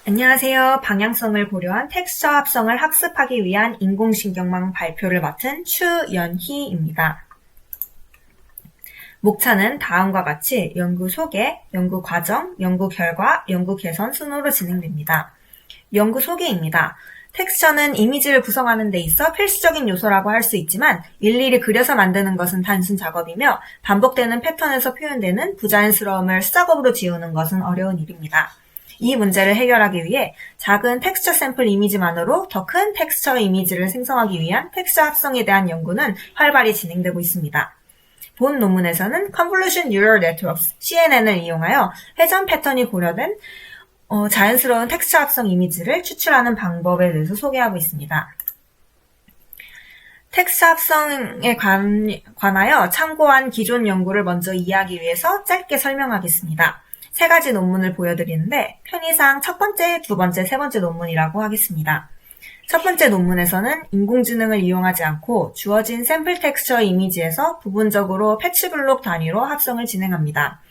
안녕하세요. 방향성을 고려한 텍스처 합성을 학습하기 위한 인공신경망 발표를 맡은 추연희입니다. 목차는 다음과 같이 연구 소개, 연구 과정, 연구 결과, 연구 개선 순으로 진행됩니다. 연구 소개입니다. 텍스처는 이미지를 구성하는 데 있어 필수적인 요소라고 할 수 있지만 일일이 그려서 만드는 것은 단순 작업이며 반복되는 패턴에서 표현되는 부자연스러움을 수작업으로 지우는 것은 어려운 일입니다. 이 문제를 해결하기 위해 작은 텍스처 샘플 이미지만으로 더 큰 텍스처 이미지를 생성하기 위한 텍스처 합성에 대한 연구는 활발히 진행되고 있습니다. 본 논문에서는 Convolution Neural Networks, CNN을 이용하여 회전 패턴이 고려된 자연스러운 텍스처 합성 이미지를 추출하는 방법에 대해서 소개하고 있습니다. 텍스처 합성에 관하여 참고한 기존 연구를 먼저 이해하기 위해서 짧게 설명하겠습니다. 세 가지 논문을 보여드리는데 편의상 첫 번째, 두 번째, 세 번째 논문이라고 하겠습니다. 첫 번째 논문에서는 인공지능을 이용하지 않고 주어진 샘플 텍스처 이미지에서 부분적으로 패치블록 단위로 합성을 진행합니다.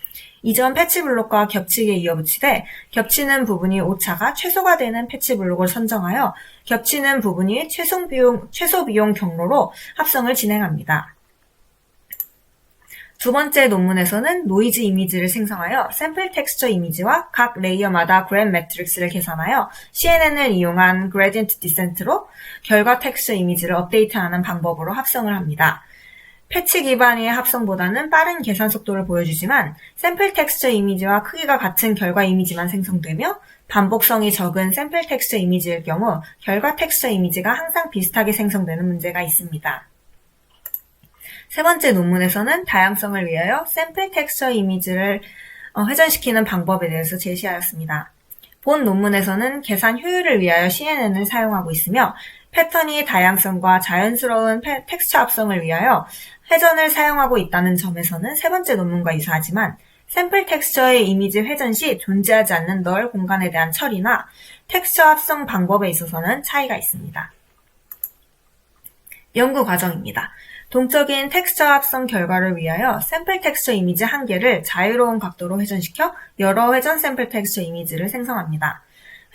이전 패치블록과 겹치게 이어붙이되 겹치는 부분이 오차가 최소가 되는 패치블록을 선정하여 겹치는 부분이 최소 비용 경로로 합성을 진행합니다. 두 번째 논문에서는 노이즈 이미지를 생성하여 샘플 텍스처 이미지와 각 레이어마다 그래프 매트릭스를 계산하여 CNN을 이용한 그레디언트 디센트로 결과 텍스처 이미지를 업데이트하는 방법으로 합성을 합니다. 패치 기반의 합성보다는 빠른 계산 속도를 보여주지만 샘플 텍스처 이미지와 크기가 같은 결과 이미지만 생성되며 반복성이 적은 샘플 텍스처 이미지일 경우 결과 텍스처 이미지가 항상 비슷하게 생성되는 문제가 있습니다. 세 번째 논문에서는 다양성을 위하여 샘플 텍스처 이미지를 회전시키는 방법에 대해서 제시하였습니다. 본 논문에서는 계산 효율을 위하여 CNN을 사용하고 있으며 패턴이 다양성과 자연스러운 텍스처 합성을 위하여 회전을 사용하고 있다는 점에서는 세 번째 논문과 유사하지만 샘플 텍스처의 이미지 회전 시 존재하지 않는 널 공간에 대한 처리나 텍스처 합성 방법에 있어서는 차이가 있습니다. 연구 과정입니다. 동적인 텍스처 합성 결과를 위하여 샘플 텍스처 이미지 한 개를 자유로운 각도로 회전시켜 여러 회전 샘플 텍스처 이미지를 생성합니다.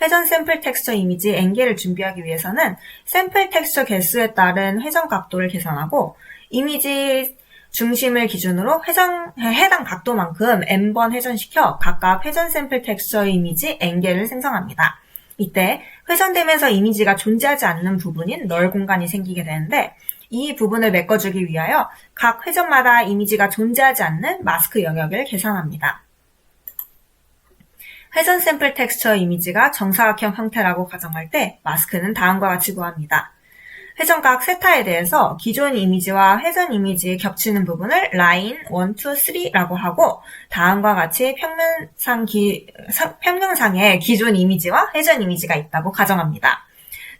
회전 샘플 텍스처 이미지 N개를 준비하기 위해서는 샘플 텍스처 개수에 따른 회전 각도를 계산하고 이미지 중심을 기준으로 해당 각도만큼 N번 회전시켜 각각 회전 샘플 텍스처 이미지 N개를 생성합니다. 이때 회전되면서 이미지가 존재하지 않는 부분인 널 공간이 생기게 되는데 이 부분을 메꿔주기 위하여 각 회전마다 이미지가 존재하지 않는 마스크 영역을 계산합니다. 회전 샘플 텍스처 이미지가 정사각형 형태라고 가정할 때 마스크는 다음과 같이 구합니다. 회전각 세타에 대해서 기존 이미지와 회전 이미지의 겹치는 부분을 라인 1, 2, 3라고 하고 다음과 같이 평면상에 기존 이미지와 회전 이미지가 있다고 가정합니다.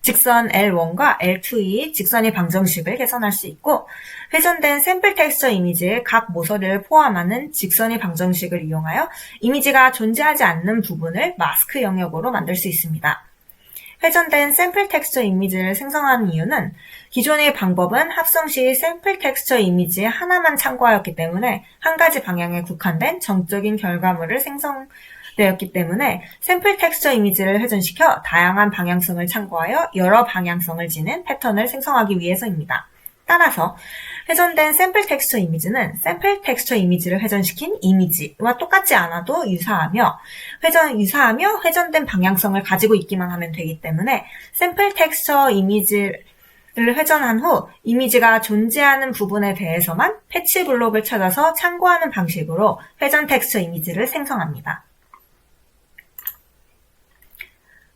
직선 L1과 L2이 직선의 방정식을 계산할 수 있고 회전된 샘플 텍스처 이미지의 각 모서리를 포함하는 직선의 방정식을 이용하여 이미지가 존재하지 않는 부분을 마스크 영역으로 만들 수 있습니다. 회전된 샘플 텍스처 이미지를 생성하는 이유는 기존의 방법은 합성 시 샘플 텍스처 이미지 하나만 참고하였기 때문에 한 가지 방향에 국한된 정적인 결과물을 생성되었기 때문에 샘플 텍스처 이미지를 회전시켜 다양한 방향성을 참고하여 여러 방향성을 지닌 패턴을 생성하기 위해서입니다. 따라서 회전된 샘플 텍스처 이미지는 샘플 텍스처 이미지를 회전시킨 이미지와 똑같지 않아도 유사하며 회전된 방향성을 가지고 있기만 하면 되기 때문에 샘플 텍스처 이미지를 회전한 후 이미지가 존재하는 부분에 대해서만 패치 블록을 찾아서 참고하는 방식으로 회전 텍스처 이미지를 생성합니다.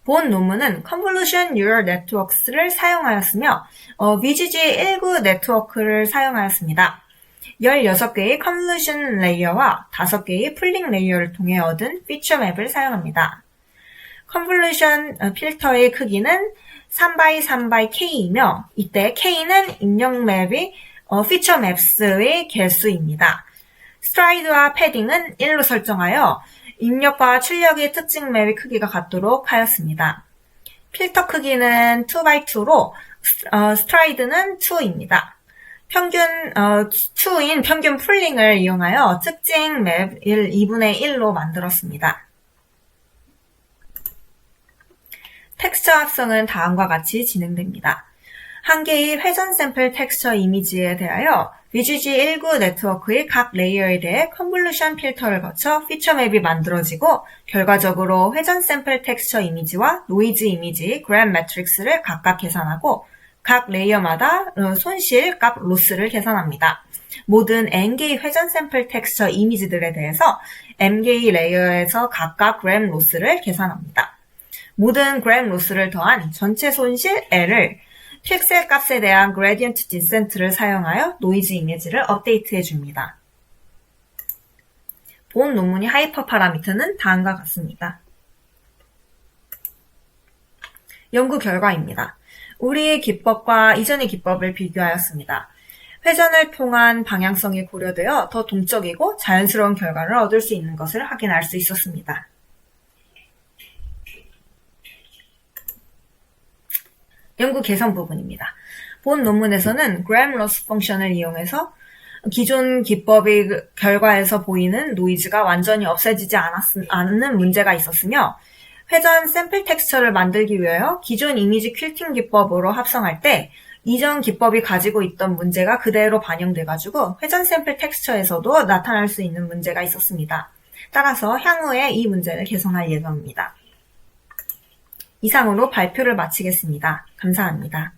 본 논문은 Convolution Neural Networks를 사용하였으며 VGG19 네트워크를 사용하였습니다. 16개의 컨볼루션 레이어와 5개의 풀링 레이어를 통해 얻은 피처 맵을 사용합니다. 컨볼루션 필터의 크기는 3x3xK이며 이때 K는 입력 맵의 피처 맵스의 개수입니다. 스트라이드와 패딩은 1로 설정하여 입력과 출력의 특징 맵의 크기가 같도록 하였습니다. 필터 크기는 2x2로 스트라이드는 2입니다. 2인 평균 풀링을 이용하여 특징 맵 2분의 1로 만들었습니다. 텍스처 합성은 다음과 같이 진행됩니다. 한 개의 회전 샘플 텍스처 이미지에 대하여 VGG19 네트워크의 각 레이어에 대해 컨볼루션 필터를 거쳐 피처 맵이 만들어지고 결과적으로 회전 샘플 텍스처 이미지와 노이즈 이미지 그램 매트릭스를 각각 계산하고 각 레이어마다 손실 값 로스를 계산합니다. 모든 n개의 회전 샘플 텍스처 이미지들에 대해서 m개의 레이어에서 각각 그램 로스를 계산합니다. 모든 그램 로스를 더한 전체 손실 L을 픽셀 값에 대한 그레디언트 디센트를 사용하여 노이즈 이미지를 업데이트해 줍니다. 본 논문의 하이퍼 파라미터는 다음과 같습니다. 연구 결과입니다. 우리의 기법과 이전의 기법을 비교하였습니다. 회전을 통한 방향성이 고려되어 더 동적이고 자연스러운 결과를 얻을 수 있는 것을 확인할 수 있었습니다. 연구 개선 부분입니다. 본 논문에서는 그램 로스 펑션을 이용해서 기존 기법의 결과에서 보이는 노이즈가 완전히 없어지지 않는 문제가 있었으며 회전 샘플 텍스처를 만들기 위하여 기존 이미지 퀼팅 기법으로 합성할 때 이전 기법이 가지고 있던 문제가 그대로 반영돼가지고 회전 샘플 텍스처에서도 나타날 수 있는 문제가 있었습니다. 따라서 향후에 이 문제를 개선할 예정입니다. 이상으로 발표를 마치겠습니다. 감사합니다.